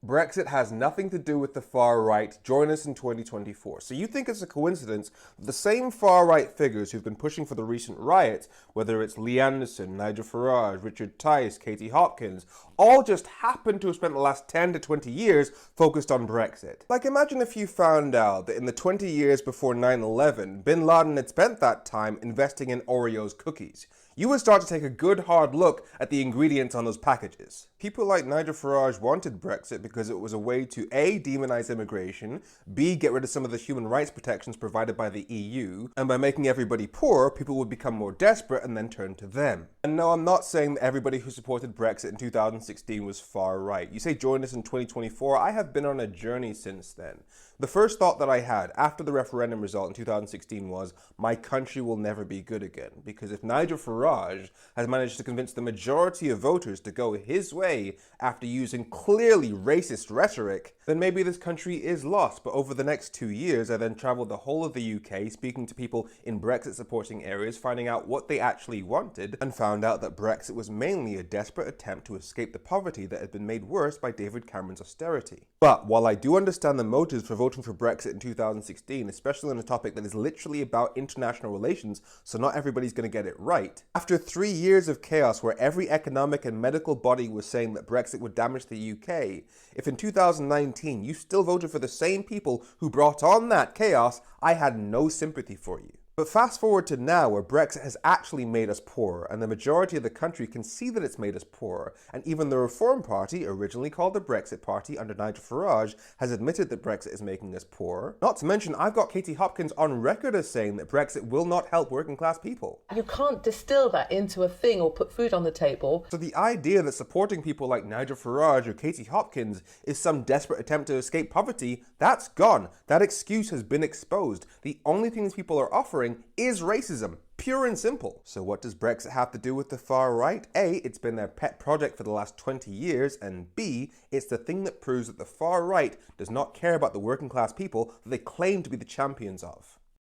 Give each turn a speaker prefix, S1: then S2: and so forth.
S1: Brexit has nothing to do with the far right. Join us in 2024. So you think it's a coincidence that the same far right figures who've been pushing for the recent riots, whether it's Lee Anderson, Nigel Farage, Richard Tice, Katie Hopkins, all just happen to have spent the last 10 to 20 years focused on Brexit? Like, imagine if you found out that in the 20 years before 9/11, bin Laden had spent that time investing in Oreos cookies. You would start to take a good hard look at the ingredients on those packages. People like Nigel Farage wanted Brexit because it was a way to A, demonize immigration, B, get rid of some of the human rights protections provided by the EU, and by making everybody poor, people would become more desperate and then turn to them. And no, I'm not saying that everybody who supported Brexit in 2016 was far right. You say join us in 2024, I have been on a journey since then. The first thought that I had after the referendum result in 2016 was, my country will never be good again. Because if Nigel Farage has managed to convince the majority of voters to go his way after using clearly racist rhetoric, then maybe this country is lost. But over the next 2 years, I then traveled the whole of the UK, speaking to people in Brexit supporting areas, finding out what they actually wanted, and found out that Brexit was mainly a desperate attempt to escape the poverty that had been made worse by David Cameron's austerity. But while I do understand the motives for voting for Brexit in 2016, especially on a topic that is literally about international relations, so not everybody's going to get it right, after 3 years of chaos where every economic and medical body was saying that Brexit would damage the UK, if in 2019 you still voted for the same people who brought on that chaos, I had no sympathy for you. But fast forward to now, where Brexit has actually made us poorer, and the majority of the country can see that it's made us poorer, and even the Reform Party, originally called the Brexit Party under Nigel Farage, has admitted that Brexit is making us poorer. Not to mention, I've got Katie Hopkins on record as saying that Brexit will not help working class people.
S2: You can't distill that into a thing or put food on the table.
S1: So the idea that supporting people like Nigel Farage or Katie Hopkins is some desperate attempt to escape poverty, that's gone. That excuse has been exposed. The only thing these people are offering is racism, pure and simple. So what does Brexit have to do with the far right? A, it's been their pet project for the last 20 years, and B, it's the thing that proves that the far right does not care about the working class people that they claim to be the champions of.